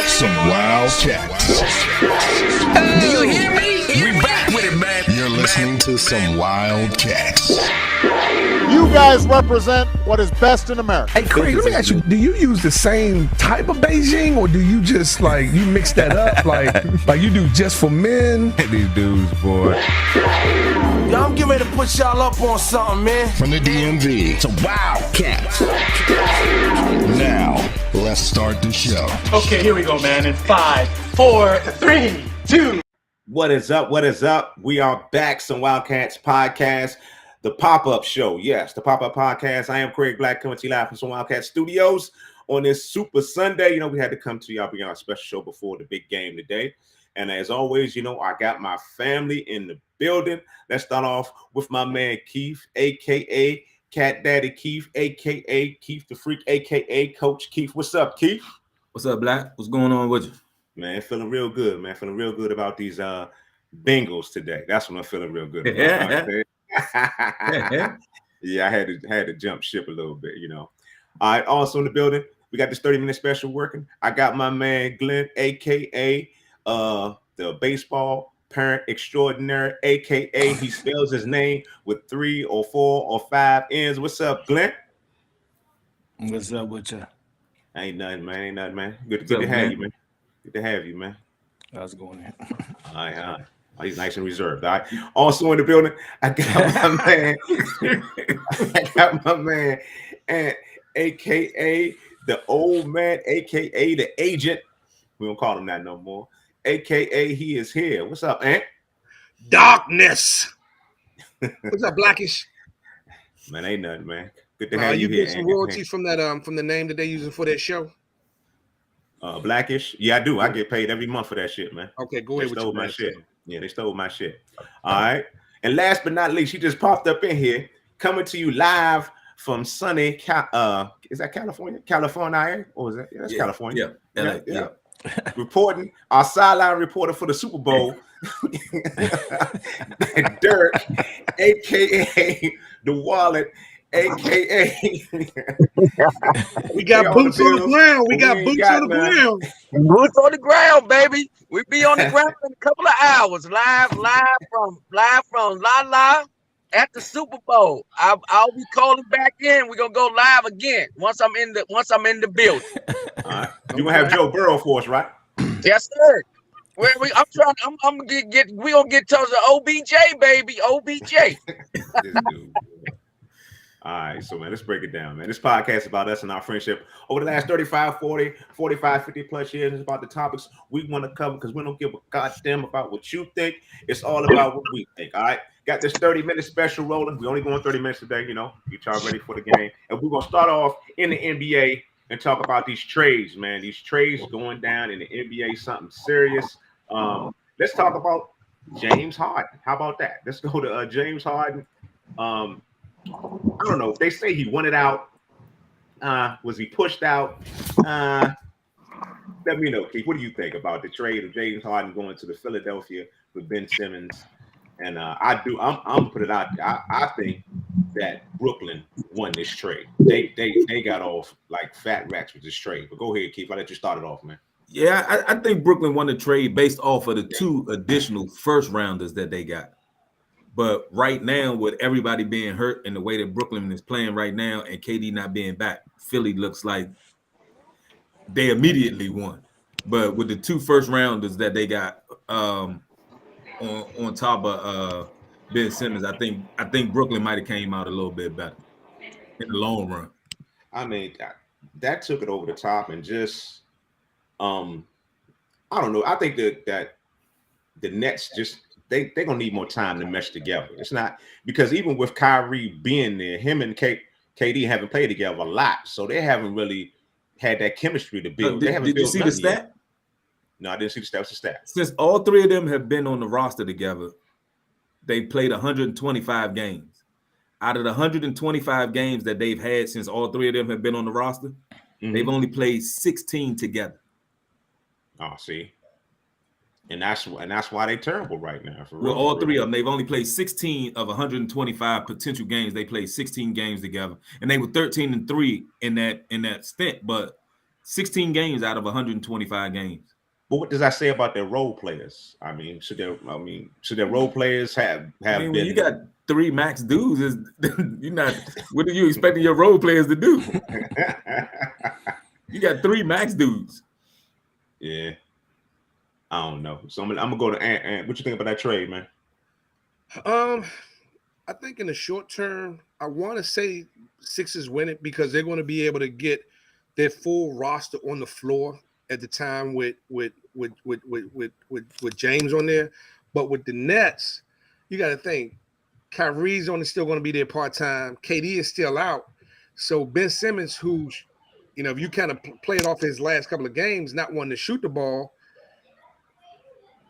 some wild cats. Do you hear me? We back with it, man. You're listening to some wild cats. You guys represent what is best in America. Hey, Craig, let me ask you, do you use the same type of Beijing, or do you just, you mix that up? like you do just for men? These dudes, boy. Y'all, I'm getting ready to put y'all up on something, man. From the DMV to wild cats. Now, let's start the show. Okay, here we go, man. In 5, 4, 3, 2. What is up? What is up? We are back. Some Wildcats podcast, the pop-up show. Yes, the pop-up podcast. I am Craig Black, coming to you live from some Wildcat Studios on this Super Sunday. You know, we had to come to y'all, bring our special show before the big game today. And as always, you know, I got my family in the building. Let's start off with my man Keith, a.k.a. Cat Daddy Keith, a.k.a. Keith the Freak, a.k.a. Coach Keith. What's up, Keith? What's up, Black? What's going on with you? Man, feeling real good, man. Feeling real good about these Bengals today. That's what I'm feeling real good about. Yeah, I had to jump ship a little bit, you know. All right, also in the building, we got this 30-minute special working. I got my man Glenn, a.k.a. The baseball parent extraordinaire, a.k.a. he spells his name with 3 or 4 or 5 N's. What's up, Glenn? What's up with you? Ain't nothing, man. Good to have you, man. Good to have you, man. How's it going? All right. Oh, he's nice and reserved. All right. Also in the building, I got my man, and AKA the old man, AKA the agent. We don't call him that no more. AKA he is here. What's up, Ant? Darkness. What's up, Blackish? Man, ain't nothing, man. Good to have you here. You get some royalties from that from the name that they're using for their show? Blackish? Yeah, I do. I get paid every month for that shit, man. Okay, go ahead. They stole my shit. Yeah, they stole my shit. All right. And last but not least, she just popped up in here, coming to you live from sunny is that California? California? Or is that? Yeah, that's California. Yeah. Reporting, our sideline reporter for the Super Bowl, Dirk, aka the Wallet, aka we got boots on the ground. We got boots on the ground. Boots on the ground, baby. We be on the ground in a couple of hours, live from La La at the Super Bowl. I'll be calling back in. We're gonna go live again once I'm in the building. All right. You're gonna have Joe Burrow for us, right? Yes, sir. We're gonna get towards the OBJ, baby. OBJ. All right, so man, let's break it down, man. This podcast is about us and our friendship over the last 35, 40, 45, 50 plus years. It's about the topics we want to cover because we don't give a goddamn about what you think. It's all about what we think, all right? Got this 30-minute special rolling. We're only going 30 minutes today, you know. Get y'all ready for the game. And we're going to start off in the NBA and talk about these trades, man. These trades going down in the NBA, something serious. Let's talk about James Harden. How about that? Let's go to James Harden. I don't know. They say he wanted out. Was he pushed out? Let me know, Keith. What do you think about the trade of James Harden going to the Philadelphia with Ben Simmons? And I'm gonna put it out there. I think that Brooklyn won this trade. They got off like fat racks with this trade. But go ahead, Keith. I'll let you start it off, man. Yeah, I think Brooklyn won the trade based off of the 2 additional first rounders that they got. But right now, with everybody being hurt and the way that Brooklyn is playing right now and KD not being back, Philly looks like they immediately won. But with the 2 first rounders that they got on top of Ben Simmons, I think Brooklyn might have came out a little bit better in the long run. I mean, that took it over the top and just I don't know. I think that the Nets just they're gonna need more time to mesh together. It's not because even with Kyrie being there, him and KD haven't played together a lot, so they haven't really had that chemistry to build. Did you see the stat? Yet. No, I didn't see the stat. What's the stat? Since all 3 of them have been on the roster together, they played 125 games. Out of the 125 games that they've had since all 3 of them have been on the roster, they've only played 16 together. Oh, see. And that's why they're terrible right now. For real, all 3 of them, they've only played 16 of 125 potential games. They played 16 games together, and they were 13-3 in that stint. But 16 games out of 125 games. But what does that say about their role players? I mean, should their role players have when been? You got 3 max dudes, you're not. What are you expecting your role players to do? You got 3 max dudes. Yeah, I don't know. So I'm gonna go to Ant. What you think about that trade, man? I think in the short term, I want to say Sixers win it because they're going to be able to get their full roster on the floor at the time with James on there. But with the Nets, you got to think Kyrie's only still going to be there part-time. KD is still out. So Ben Simmons, who's, if you kind of play it off his last couple of games, not wanting to shoot the ball,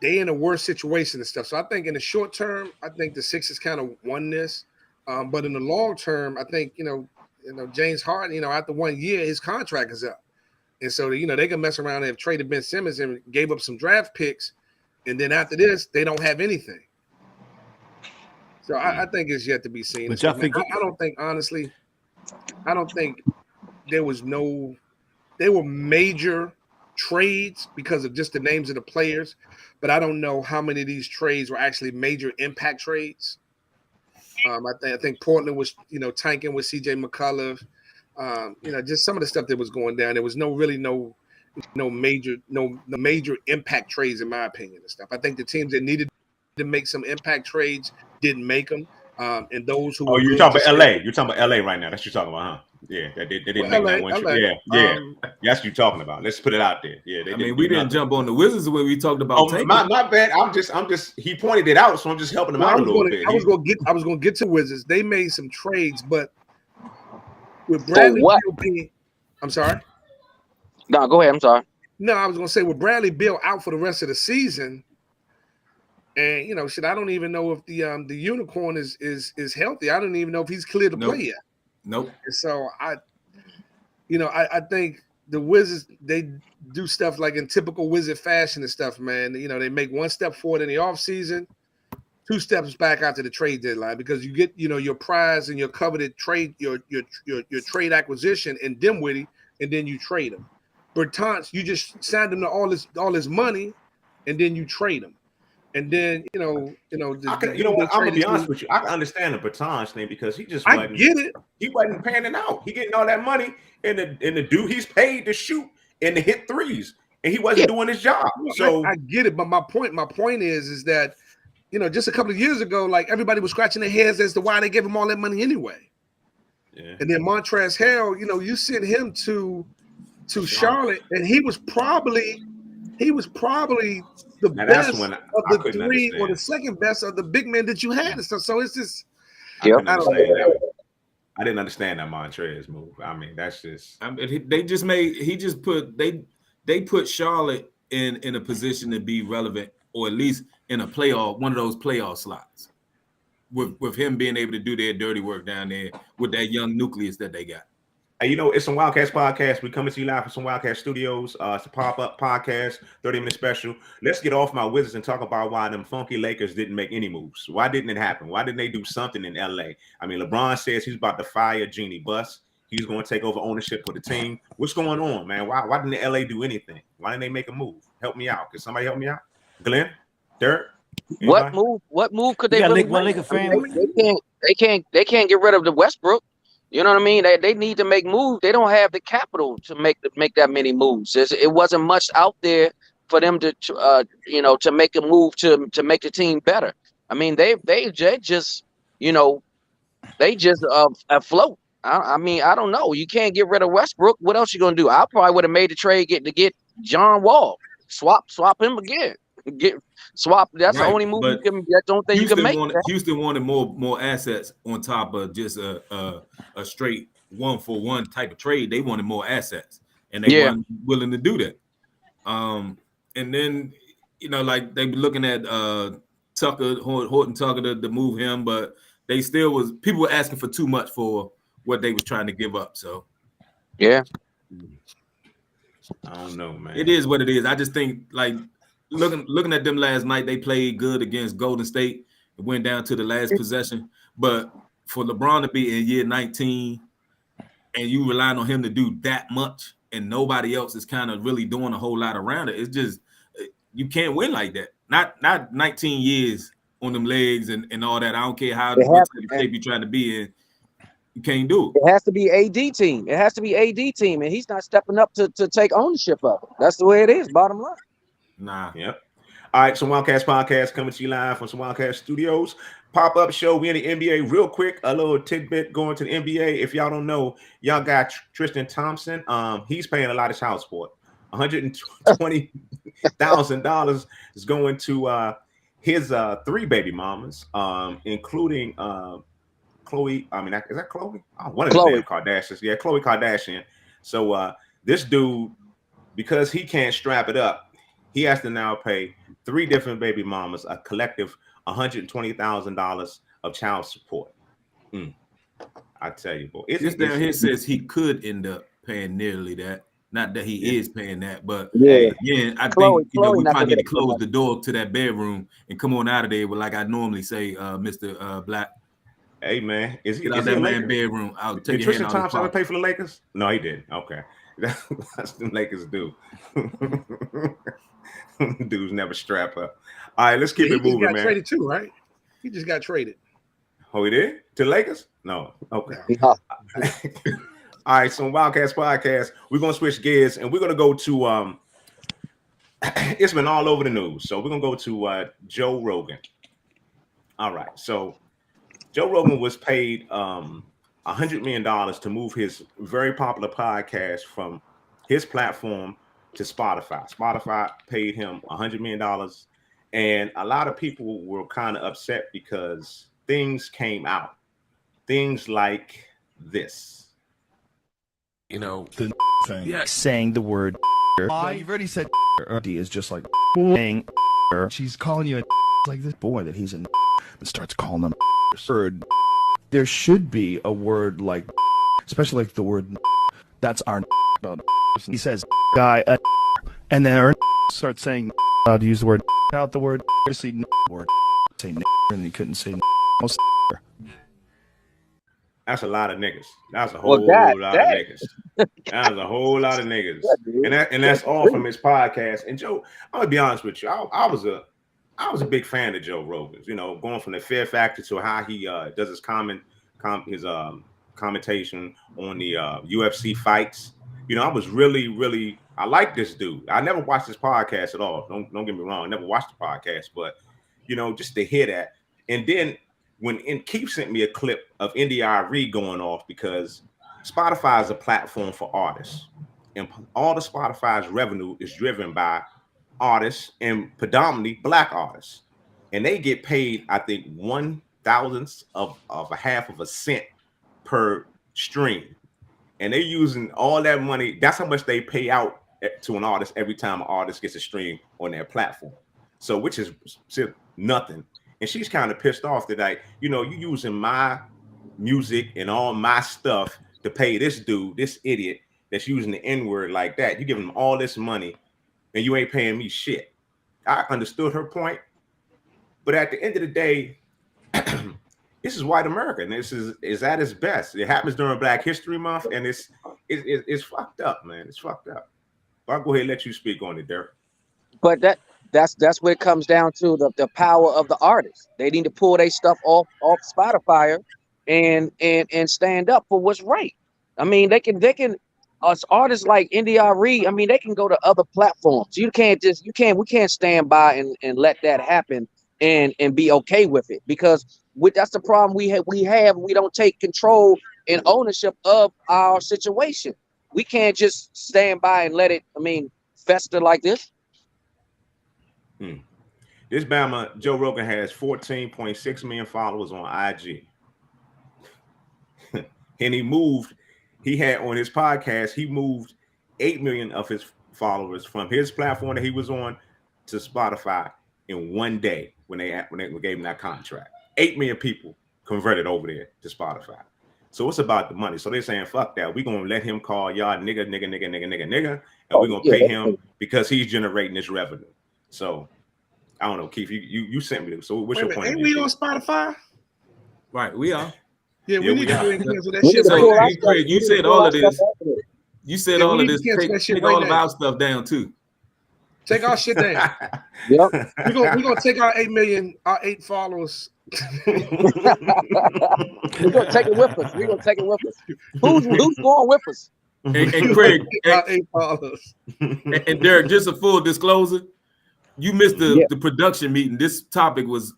they in a worse situation and stuff. So I think in the short term, I think the Sixers kind of won this. But in the long term, I think, James Harden, after 1 year, his contract is up. And so, they can mess around and have traded Ben Simmons and gave up some draft picks. And then after this, they don't have anything. So I think it's yet to be seen. But I don't think, honestly, there were major trades because of just the names of the players. But I don't know how many of these trades were actually major impact trades. I think Portland was, tanking with CJ McCullough. Just some of the stuff that was going down. There was no major impact trades, in my opinion, and stuff. I think the teams that needed to make some impact trades didn't make them. And those who you're talking about LA. You're talking about LA right now. That's what you're talking about, huh? Yeah, they didn't make that one. LA. Yeah. That's what you're talking about. Let's put it out there. Yeah, we didn't jump on the Wizards when we talked about. My bad. I'm just. He pointed it out, so I'm just helping him out a little bit. I was going to get to Wizards. They made some trades, but with Bradley Beal being, I'm sorry. No, go ahead. I'm sorry. No, I was going to say with Bradley Beal out for the rest of the season, and I don't even know if the unicorn is healthy. I don't even know if he's cleared to play yet. Nope. And so I think the Wizards, they do stuff like in typical Wizard fashion and stuff, man. They make one step forward in the offseason, 2 steps back after the trade deadline because you get, your prize and your coveted trade, your trade acquisition in Dinwiddie, and then you trade him. Bertans, you just signed him to all this money, and then you trade him. And then I'm gonna be honest with you. I can understand the Bertans thing because he just he wasn't panning out. He getting all that money, and the dude he's paid to shoot and to hit threes, and he wasn't doing his job. So I get it, but my point is that just a couple of years ago, like everybody was scratching their heads as to why they gave him all that money anyway. Yeah. And then Montrezl Harrell, you sent him to Charlotte, and he was probably the best of the 3 or the second best of the big men that you had and stuff. So it's just I didn't understand that Montrezl move. I mean, that's just they put Charlotte in a position to be relevant, or at least in a one of those playoff slots, with him being able to do their dirty work down there with that young nucleus that they got. Hey, it's some Wildcats podcast. We coming to you live from some Wildcats studios. It's a pop-up podcast, 30-minute special. Let's get off my Wizards and talk about why them funky Lakers didn't make any moves. Why didn't it happen? Why didn't they do something in LA? I mean, LeBron says he's about to fire Jeannie Buss. He's going to take over ownership for the team. What's going on, man? Why didn't the LA do anything? Why didn't they make a move? Help me out. Can somebody help me out? Glenn? Dirk? What move could they really make? They can't get rid of the Westbrook. You know what I mean? They need to make moves. They don't have the capital to make that many moves. It wasn't much out there for them to make a move to make the team better. I mean, they just afloat. I mean, I don't know. You can't get rid of Westbrook. What else you gonna do? I probably would have made the trade to get John Wall. Swap him again. That's right. The only move you can make. Houston wanted more assets on top of just a straight 1-for-1 type of trade. They wanted more assets, and they weren't willing to do that. And then like they were looking at Horton Tucker to move him, but they still people were asking for too much for what they were trying to give up. So yeah, I don't know, man. It is what it is. I just think like. Looking at them last night, they played good against Golden State. It went down to the last possession. But for LeBron to be in year 19 and you relying on him to do that much and nobody else is kind of really doing a whole lot around it. It's just you can't win like that. Not 19 years on them legs and all that. I don't care what type of shape you're trying to be in. You can't do it. It has to be AD team. It has to be AD team, and he's not stepping up to take ownership of it. That's the way it is. Bottom line. Nah. Yep. All right. Some Wildcats podcast coming to you live from some Wildcats studios. Pop-up show. We in the NBA real quick. A little tidbit going to the NBA. If y'all don't know, y'all got Tristan Thompson. He's paying a lot of child support. $120,000 is going to his 3 baby mamas, including Chloe. I mean, is that Chloe? Oh, one of the damn Kardashians. Yeah, Chloe Kardashian. So this dude, because he can't strap it up, he has to now pay 3 different baby mamas a collective $120,000 of child support. I tell you, boy. This down here says he could end up paying nearly that. Not that he is paying that, but again, I think we probably need to close the door to that bedroom and come on out of there with, like I normally say, Mr. Black. Hey man, is he that man bedroom? I'll take Did Tristan Thompson ever pay for the Lakers? No, he didn't. Okay, that's what the Lakers do. Dudes never strap up. All right, let's keep it moving, man. He got traded too, right? He just got traded. Oh, he did? To the Lakers? No. Okay. All right, so Wildcats podcast, we're gonna switch gears and we're gonna go to it's been all over the news. So we're gonna go to Joe Rogan. All right, so Joe Rogan was paid $100 million to move his very popular podcast from his platform to Spotify. Spotify paid him $100 million, and a lot of people were kind of upset because things came out, things like this. You know, the thing. Yeah, saying the word. You've already said is just like saying. She's calling you a like this boy that he's a and starts calling them word. There should be a word like, especially like the word. That's our. He says guy, and then starts saying to use the word out the word. See word say and he couldn't say. That's a lot of niggas. That's a whole lot of niggas. That's a whole lot of niggas. And that's all from his podcast. And Joe, I'm gonna be honest with you. I was a big fan of Joe Rogan's. You know, going from the Fear Factor to how he does his commentation on the UFC fights. You know, I was really I like this dude. I never watched his podcast at all. Don't get me wrong. I never watched the podcast, but you know, just to hear that. And then Keith sent me a clip of NDIRE going off because Spotify is a platform for artists, and all the Spotify's revenue is driven by artists and predominantly Black artists, and they get paid, I think, 1/1000th of a half of a cent per stream, and they're using all that money. That's how much they pay out to an artist every time an artist gets a stream on their platform. So, which is nothing. And she's kind of pissed off that, like, you know, you using my music and all my stuff to pay this dude, this idiot that's using the N-word like that. You give him all this money and you ain't paying me shit. I understood her point. But at the end of the day, this is white America. And this is at its best. It happens during Black History Month, and it's fucked up, man. It's fucked up. But I'll go ahead and let you speak on it, Derek. But that's what it comes down to, the power of the artist. They need to pull their stuff off Spotify and stand up for what's right. I mean, they can us artists like NDIRE, I mean, they can go to other platforms. We can't stand by and let that happen and be okay with it, because that's the problem we have. We don't take control and ownership of our situation. We can't just stand by and let it, fester like this. This Bama, Joe Rogan, has 14.6 million followers on IG. And he had on his podcast, he moved 8 million of his followers from his platform that he was on to Spotify in one day when they gave him that contract. 8 million people converted over there to Spotify. So it's about the money. So they're saying, fuck that. We're going to let him call y'all nigga, and we're going to pay him because he's generating this revenue. So I don't know, Keith, you sent me this. So what's your point? Ain't we on Spotify? Right, we are. Yeah, we need to do anything with that shit. So, you said all of this. You said Yeah, all we of need this. to cancel Take that shit all right of now. our stuff down too. Take our shit down. Yep. We're gonna take our 8 million, our 8 followers. We're gonna take it with us. We're gonna take it with us. Who's going with us? And Craig, Our 8 followers. and Derek, just a full disclosure, you missed the production meeting. This topic was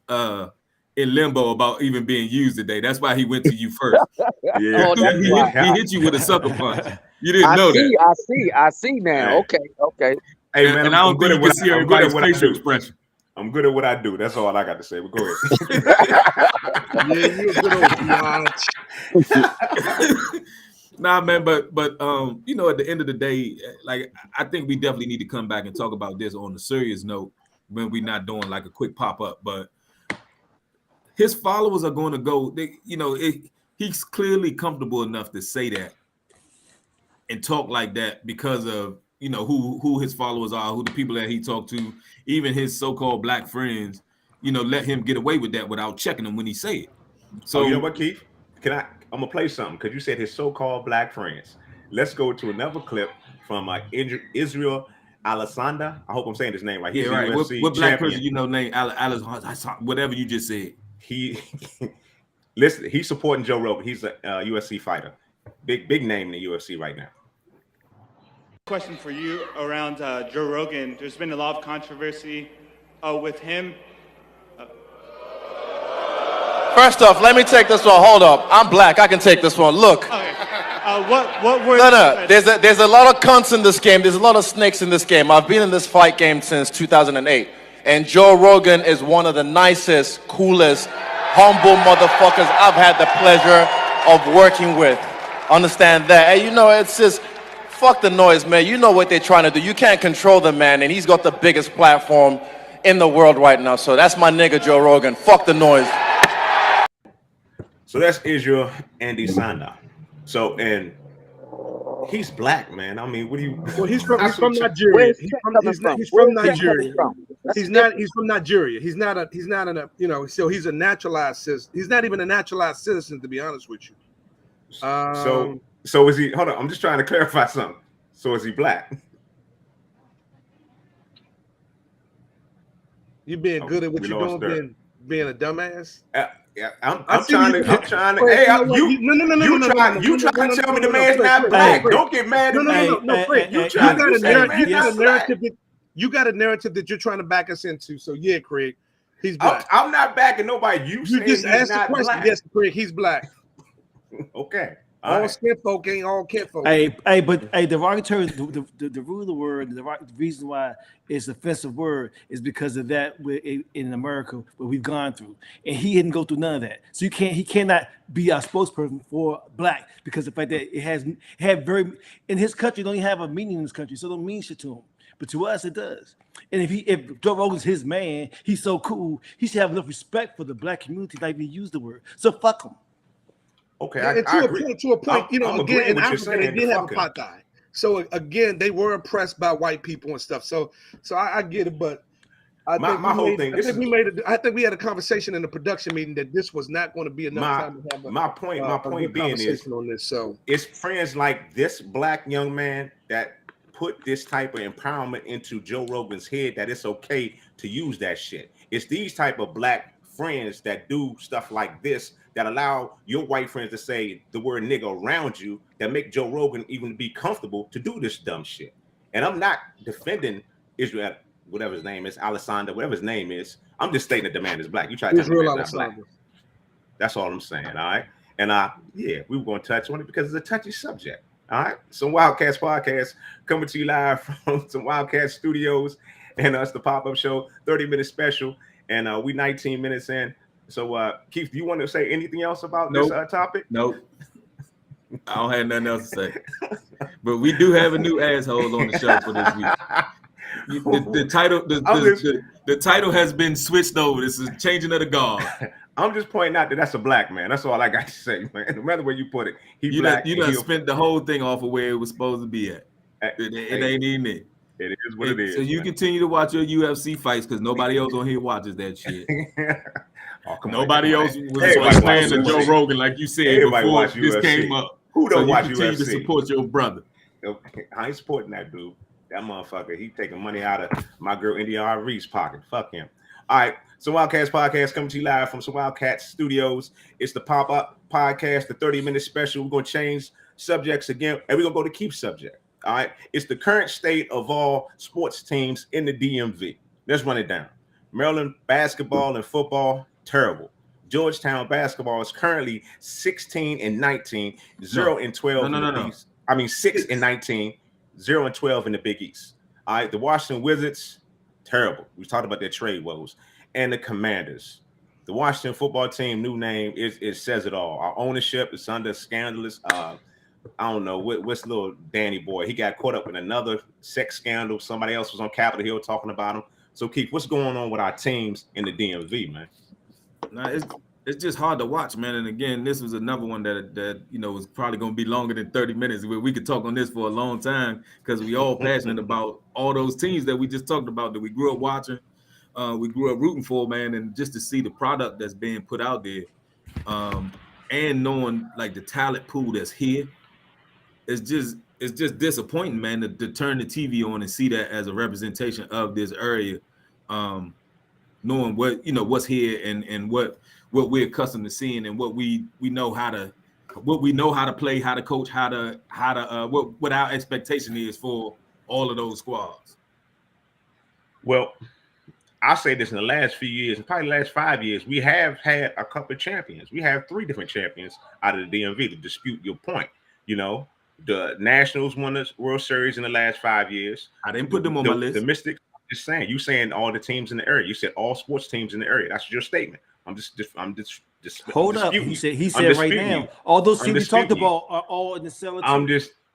in limbo about even being used today. That's why he went to you first. Yeah, Oh, that's he why. hit you with a sucker punch. You didn't know that. I see now. Hey. Okay. Hey man, And I don't think you can see everybody's facial expression. I'm good at what I do. That's all I got to say. But go ahead. Yeah, you're a good old biatch. Nah, man, but you know, at the end of the day, like I think we definitely need to come back and talk about this on a serious note when we're not doing like a quick pop-up. But his followers are going to go, he's clearly comfortable enough to say that and talk like that because of who his followers are, who the people that he talked to, even his so-called black friends, let him get away with that without checking them when he say it. So you know what, Keith? I'm gonna play something because you said his so-called black friends. Let's go to another clip from Israel Alessandra. I hope I'm saying his name right. Yeah, right. What black person name Alice, whatever you just said. Listen, he's supporting Joe Rogan. He's a UFC fighter, big name in the UFC right now. Question for you around Joe Rogan. There's been a lot of controversy with him. First off, let me take this one. Hold up, I'm black. I can take this one. Look. Okay. What were No. There's a lot of cunts in this game. There's a lot of snakes in this game. I've been in this fight game since 2008, and Joe Rogan is one of the nicest, coolest, humble motherfuckers I've had the pleasure of working with. Understand that? And it's just. Fuck the noise, man. You know what they're trying to do. You can't control the man, and he's got the biggest platform in the world right now. So that's my nigga, Joe Rogan. Fuck the noise. So that's Israel Andy Sanda. So, and he's black, man. I mean, what do you? Well, he's from Nigeria. He's from Nigeria. He's from Nigeria. He's not a so he's a naturalized citizen. He's not even a naturalized citizen, to be honest with you. So is he? Hold on, I'm just trying to clarify something. So is he black? You being good at what you're doing, being a dumbass. Yeah, I'm trying to. Hey, you trying to tell me the man's not black? Don't get mad at me. You got a narrative that you're trying to back us into. So yeah, Craig, he's black. I'm not backing nobody. You just asked the question. Black. Yes, Craig, he's black. Okay. All skin folk ain't all kin folk. But derogatory, the root of the word, the reason why it's an offensive word is because of that in America what we've gone through, and he didn't go through none of that. So he cannot be our spokesperson for black because the fact that it had very in his country don't even have a meaning in this country, so it don't mean shit to him. But to us, it does. And if Joe Rogan's his man, he's so cool, he should have enough respect for the black community to even use the word. So fuck him. Okay, to a point, again, in Africa, they did have apartheid. So again, they were oppressed by white people and stuff. So I get it, but I think we had a conversation in the production meeting that this was not going to be enough time to have my point being is on this. So it's friends like this black young man that put this type of empowerment into Joe Rogan's head that it's okay to use that shit. It's these type of black friends that do stuff like this that allow your white friends to say the word nigga around you that make Joe Rogan even be comfortable to do this dumb shit. And I'm not defending Israel, whatever his name is, Alessandra, whatever his name is. I'm just stating that the man is black. You try to tell me the man's not black. That's all I'm saying, all right? And we were going to touch on it because it's a touchy subject, all right? Some Wildcats podcast coming to you live from some Wildcats studios, and it's the pop-up show, 30-minute special, and we 19 minutes in. So, Keith, do you want to say anything else about this topic? Nope. I don't have nothing else to say. But we do have a new asshole on the show for this week. The title has been switched over. This is changing of the guard. I'm just pointing out that that's a black man. That's all I got to say, man. No matter where you put it, You done spent the whole thing off of where it was supposed to be at. It ain't even it. It is what it is. So you continue to watch your UFC fights because nobody else on here watches that shit. Nobody else was explaining to Joe Rogan like you said before this came up. Who don't watch UFC? Continue UFC? to support your brother. I ain't supporting that dude. That motherfucker, he taking money out of my girl Indiana Reed's pocket. Fuck him. All right, so Wildcats Podcast coming to you live from some Wildcats Studios. It's the pop-up podcast, the 30-minute special. We're going to change subjects again, and we're going to go to keep subject. All right, it's the current state of all sports teams in the DMV. Let's run it down. Maryland basketball and football, terrible. Georgetown basketball is currently 16-19, 0-12 in the East. I mean 6-19, 0-12 in the Big East. All right, the Washington Wizards, terrible. We talked about their trade woes. And the Commanders. The Washington football team, new name, it says it all. Our ownership is under scandalous. I don't know what's little Danny boy. He got caught up in another sex scandal. Somebody else was on Capitol Hill talking about him. So, Keith, what's going on with our teams in the DMV, man? Nah, it's just hard to watch, man. And again, this was another one that you know is probably going to be longer than 30 minutes. We could talk on this for a long time because we all passionate about all those teams that we just talked about that we grew up watching, we grew up rooting for, man. And just to see the product that's being put out there, and knowing like the talent pool that's here, it's just disappointing, man. To turn the TV on and see that as a representation of this area, knowing what what's here and what we're accustomed to seeing and what we know how to play, how to coach, what our expectation is for all of those squads. Well, I'll say this: in the last few years, and probably the last 5 years, we have had a couple of champions. We have 3 different champions out of the DMV to dispute your point. You know, the Nationals won the World Series in the last 5 years. I didn't put them on my list. The Mystics, just saying, you saying all the teams in the area. You said all sports teams in the area. That's your statement. I'm just hold up. He said right now, all those teams we talked about are all in the cellar.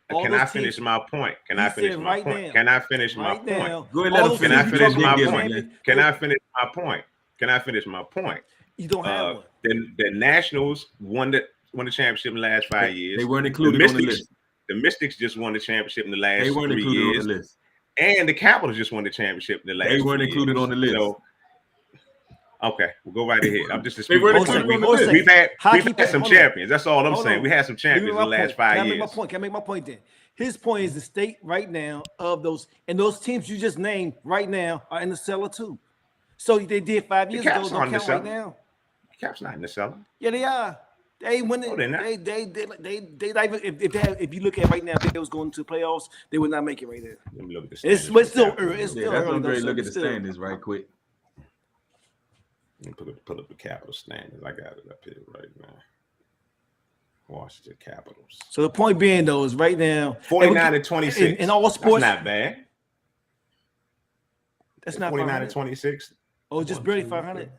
Can I finish my point? Can I finish my point? Can I finish my point? Go ahead, Can I finish my point? Can I finish my point? Can I finish my point? You don't have one. The Nationals won the championship in the last 5 years. They weren't included on the list. The Mystics just won the championship in the last 3 years. They weren't included on the list. And the Capitals just won the championship in the last 3 years. They weren't included on the list. So, okay, we'll go right ahead. I'm just disputing. We've had some champions. That's all I'm saying. We had some champions in the last 5 years. Can I make my point then? His point is the state right now of those, and those teams you just named right now are in the cellar too. So they did 5 years ago. Don't count right now. Cap's not in the cellar. Yeah, they are. They win it. They not even if you look at right now, if they was going to playoffs, they would not make it right there. Let me look at the standings. It's still early. Look at the standings right quick. Let me pull up the Capital standings. I got it up here right now. Washington Capitals. So the point being though is right now 49-26 in all sports. That's not bad. That's not 49-26. Oh, just barely 500.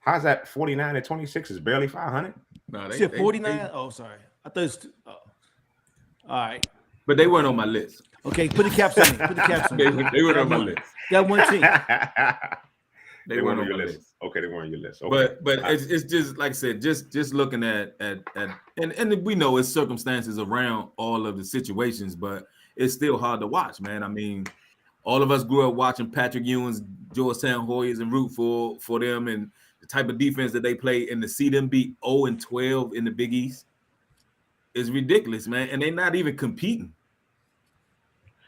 How's that? 49-26 is barely 500. No, they 49. Oh, sorry. I thought it's all right. But they weren't on my list. Okay, put the Caps on it. Put the Caps on it. They weren't on my list. That one team. They weren't on your list. Okay, they weren't on your list. Okay. But it's just like I said, just looking at and we know it's circumstances around all of the situations, but it's still hard to watch, man. I mean, all of us grew up watching Patrick Ewing's Georgetown Hoyas and root for them and the type of defense that they play, and to see them be 0-12 in the Big East is ridiculous, man. And they're not even competing.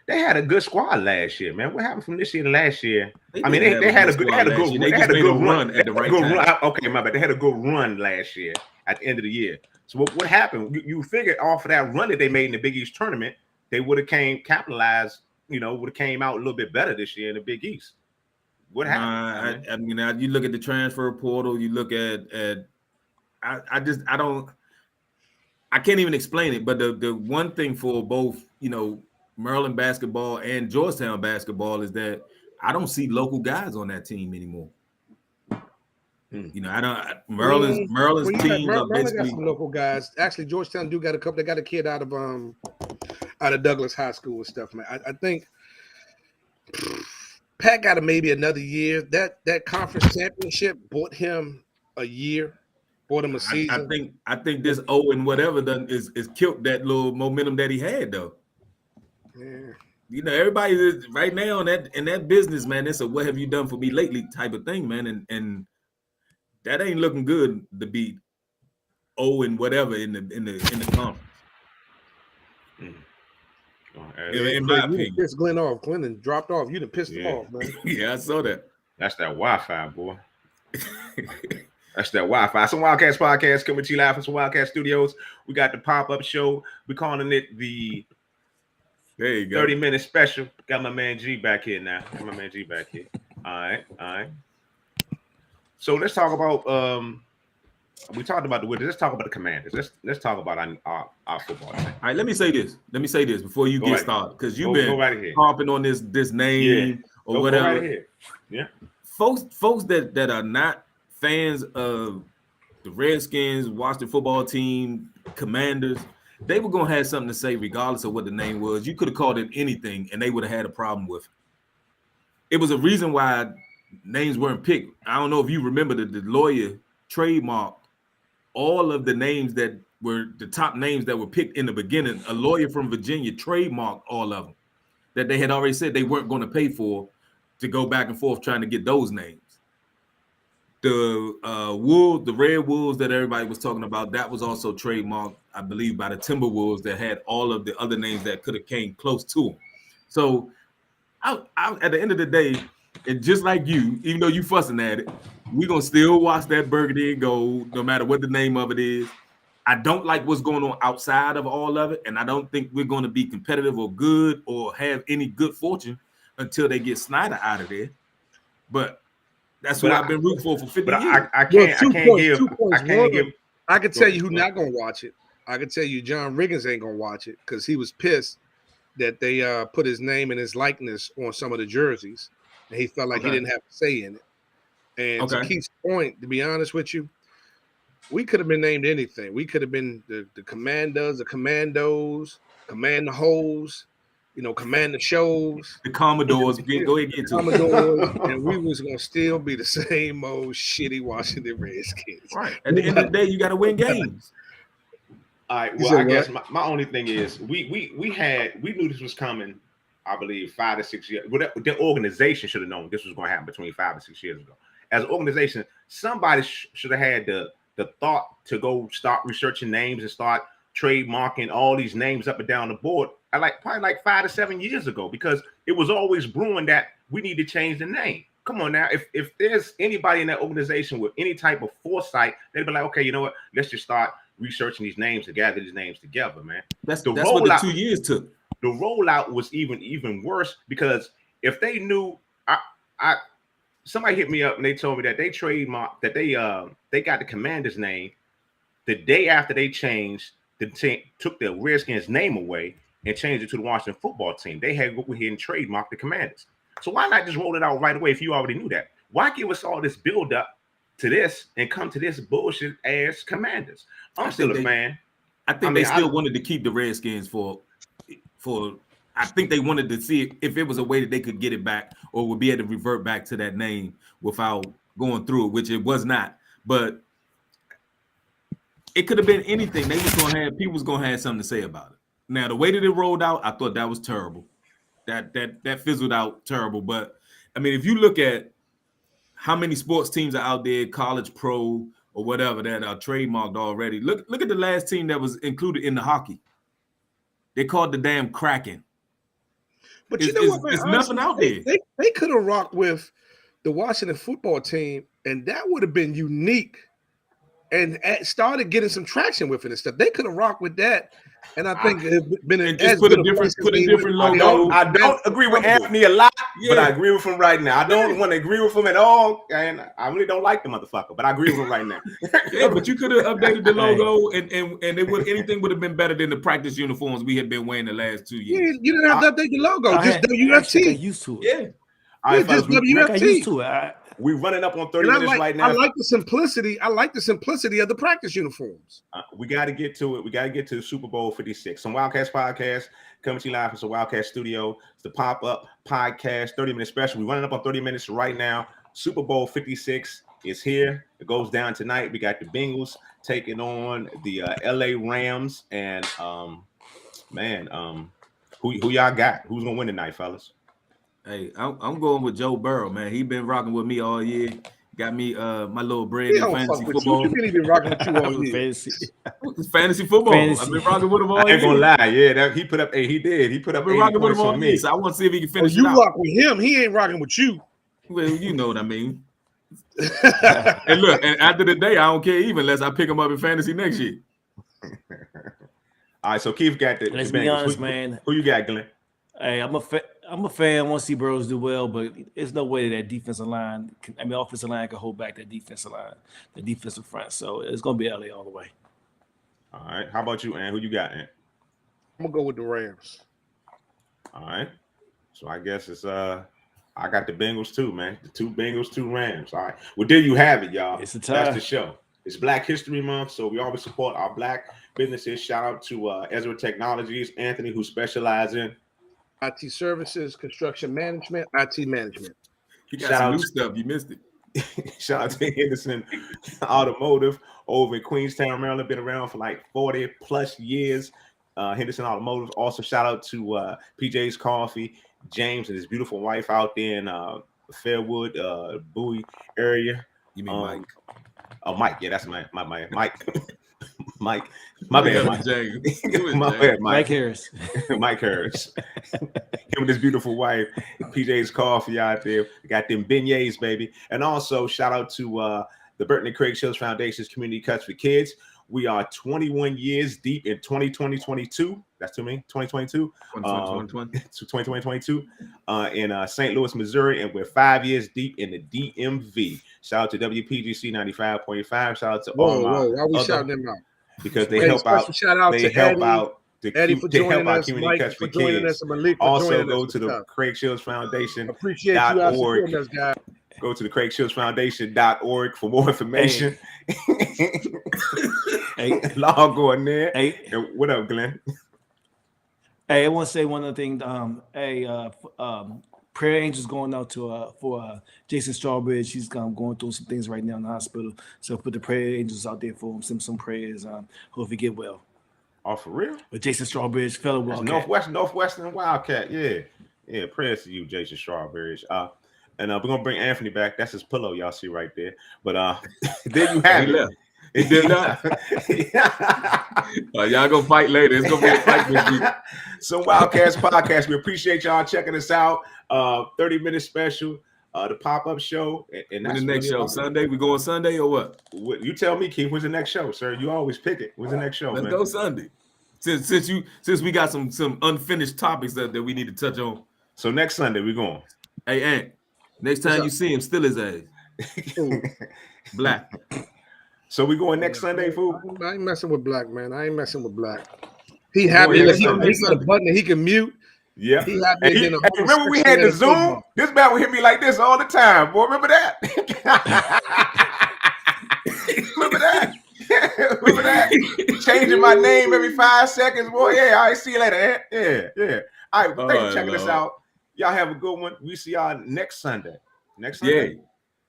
They had a good squad last year, man. What happened from this year to last year? They had a good run at the right time. Okay, my bad. They had a good run last year at the end of the year. So what happened? You figured off of that run that they made in the Big East tournament, they would have capitalized, would have came out a little bit better this year in the Big East. What happened? I mean, you look at the transfer portal, you look at I can't even explain it. But the one thing for both, Maryland basketball and Georgetown basketball is that I don't see local guys on that team anymore. Maryland's teams are basically got some local guys. Actually, Georgetown do got a couple. They got a kid out of Douglas High School and stuff, man. I think Pat got maybe another year. That conference championship bought him a year, bought him a season. I think this and whatever is killed that little momentum that he had though. Yeah. Everybody is right now in that business, man. It's a "what have you done for me lately" type of thing, man, and that ain't looking good to be and whatever in the conference. In my You opinion. pissed Glenn off. Glenn done dropped off. You done pissed him off, man. Yeah, I saw that. That's that Wi-Fi, boy. That's that Wi-Fi. Some Wildcats podcast coming to you live from some Wildcat Studios. We got the pop-up show. We're calling it the 30-minute special. Got my man G back here now. All right. So let's talk about we talked about the Wizards. Let's talk about the Commanders. Let's talk about our football team. All right, let me say this before you get started, because you've been harping on this name or whatever. Go right ahead. Yeah. Folks that are not fans of the Redskins, Washington football team, Commanders, they were gonna have something to say regardless of what the name was. You could have called it anything, and they would have had a problem with it. It was a reason why names weren't picked. I don't know if you remember that the lawyer trademarked all of the names that were the top names that were picked in the beginning. A lawyer from Virginia trademarked all of them that they had already said they weren't going to pay for to go back and forth trying to get those names. The the Red Wolves that everybody was talking about, that was also trademarked, I believe, by the Timberwolves that had all of the other names that could have came close to them. So I, at the end of the day, and just like you, even though you fussing at it, we're going to still watch that burgundy and gold, no matter what the name of it is. I don't like what's going on outside of all of it, and I don't think we're going to be competitive or good or have any good fortune until they get Snyder out of there. But that's what I've been rooting for 50 years. I can tell you who's not going to watch it. I can tell you John Riggins ain't going to watch it because he was pissed that they put his name and his likeness on some of the jerseys, and he felt like he didn't have a say in it. And to Keith's point, to be honest with you, we could have been named anything. We could have been the Commanders, the Commandos, Command the Hoes, Command the Shows, the Commodores. Go ahead, get to Commodores, and we was gonna still be the same old shitty Washington Redskins. Right. At the end of the day, you got to win games. All right. Well, I guess my only thing is we knew this was coming. I believe 5 to 6 years. Well, the organization should have known this was going to happen between 5 and 6 years ago. As an organization, somebody should have had the thought to go start researching names and start trademarking all these names up and down the board. Probably like 5 to 7 years ago, because it was always brewing that we need to change the name. Come on now, if there's anybody in that organization with any type of foresight, they'd be like, okay, you know what? Let's just start researching these names and gather these names together, man. That's what the 2 years took. The rollout was even worse, because if they knew, somebody hit me up and they told me that they trademarked that they got the Commander's name the day after they changed took the Redskins name away and changed it to the Washington football team. They had to go ahead and trademark the Commanders. So why not just roll it out right away if you already knew that? Why give us all this build up to this and come to this bullshit ass Commanders? I'm still a fan. I think they still wanted to keep the Redskins for I think they wanted to see if it was a way that they could get it back or would be able to revert back to that name without going through it, which it was not. But it could have been anything. People was gonna have something to say about it. Now, the way that it rolled out, I thought that was terrible. That fizzled out terrible. But I mean, if you look at how many sports teams are out there, college, pro, or whatever, that are trademarked already. Look at the last team that was included in the hockey. They called the damn Kraken. But you know what, man? It's nothing out there. They could have rocked with the Washington football team, and that would have been unique and started getting some traction with it and stuff. They could have rocked with that. And I think it's been put a different logo. I don't agree with Anthony a lot, but I agree with him right now. I don't want to agree with him at all, and I really don't like the motherfucker, but I agree with him right now. Yeah, but you could have updated the logo, and anything would have been better than the practice uniforms we had been wearing the last 2 years. Yeah, you didn't have to update the logo. Just WFT. Get used to it. Yeah. All right, just WFT. Get used to it. We're running up on 30 minutes right now. I like the simplicity. I like the simplicity of the practice uniforms. We got to get to it. We got to get to Super Bowl 56. Some Wildcats podcast coming to you live from some Wildcat Studio. It's the pop-up podcast, 30-minute special. We're running up on 30 minutes right now. Super Bowl 56 is here. It goes down tonight. We got the Bengals taking on the LA Rams. And, who y'all got? Who's going to win tonight, fellas? Hey, I'm going with Joe Burrow, man. He been rocking with me all year. Got me my little bread He in don't fantasy fuck with football. you. He been rocking with you all year. Fantasy football. Fantasy. I've been rocking with him all I ain't gonna year. lie, yeah, that he put up. Hey, he did. He put up I've been 80 rocking with points him on all me. year, so I want to see if he can Oh, finish it you out. rock with him. He ain't rocking with you. Well, you know what I mean. And look, and after the day, I don't care even unless I pick him up in fantasy next year. All right, so Keith got the Let's the be Bengals. honest, Who- man. Who you got, Glenn? Hey, I'm a fan. I want to see Burrows do well, but there's no way that defensive line, offensive line can hold back that defensive line, the defensive front. So it's gonna be LA all the way. All right. How about you, Ant? Who you got, Ant? I'm gonna go with the Rams. All right. So I guess it's I got the Bengals too, man. The 2 Bengals, 2 Rams. All right. Well, there you have it, y'all. It's a tie. That's the show. It's Black History Month, so we always support our Black businesses. Shout out to Ezra Technologies, Anthony, who specializes in IT services, construction management, IT management. He got Shout some out new to- stuff. You missed it. Shout out to Henderson Automotive over in Queenstown, Maryland. Been around for like 40 plus years. Henderson Automotive. Also, shout out to PJ's Coffee, James and his beautiful wife out there in Fairwood, Bowie area. You mean Mike? Oh, Mike. Yeah, that's my Mike. Mike. My bad, Mike. James. My bad, Mike Harris. Mike Harris. Him with his beautiful wife, PJ's Coffee out there. Got them beignets, baby. And also, shout out to the Burton and Craig Shields Foundation's Community Cuts for Kids. We are 21 years deep in 2022. That's too many. 2022. 2022 in St. Louis, Missouri, and we're 5 years deep in the DMV. Shout out to WPGC 95.5. Shout out to all my Why we other- shouting them out? because they Hey, help special out. shout out They to help Eddie, out. Eddie for They help joining out us, Community Mike Cuts for for joining Kids. us, and Malik for Also, joining go us to and the stuff. Craig Shields Foundation. Appreciate you out .org. supporting us, guys. Go to the Craig Shields Foundation.org for more information. Hey, Log on there. hey, And what up, Glenn? hey, I want to say one other thing. Prayer Angels going out to for Jason Strawbridge. He's going through some things right now in the hospital. So put the Prayer Angels out there for him. Send some prayers. Hope he get well. Oh, for real? But Jason Strawbridge, fellow That's Wildcat. Northwestern Wildcat. Yeah. Prayers to you, Jason Strawberry. And we're gonna bring Anthony back. That's his pillow, y'all see right there. But there you have it. He did not. Y'all gonna fight later. It's gonna be a fight this week. So Wildcats podcast. We appreciate y'all checking us out. 30-minute special, the pop-up show. And When's that's the next really show? about it. Sunday? We going Sunday or what? You tell me, Keith. When's the next show, sir? You always pick it. When's the next show, Let's man? go Sunday. Since we got some unfinished topics that we need to touch on. So next Sunday we going. Hey, Ant. Next time you see him, still his ass. Black. So we going next Sunday, fool? I ain't messing with Black, man. I ain't messing with Black. He happy that he got a button that he can mute. Yeah. He happy Hey, than a hey, remember we had the Zoom? football. This man would hit me like this all the time, boy. Remember that? Remember that? Remember that? Changing my name every 5 seconds, boy. Yeah, all right, see you later. Yeah. All right, well, thanks for checking us out. Y'all have a good one. We see y'all next Sunday. Next Sunday?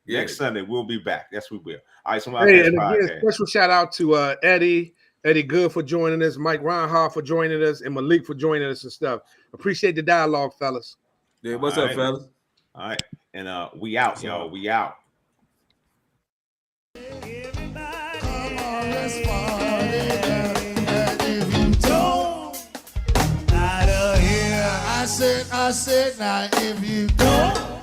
Yeah. Next Sunday, we'll be back. Yes, we will. All right, so Hey, and again, special shout out to Eddie Good for joining us, Mike Reinhardt for joining us, and Malik for joining us and stuff. Appreciate the dialogue, fellas. Yeah, what's up, fellas? All right, and we out, y'all. We out. I said, now if you don't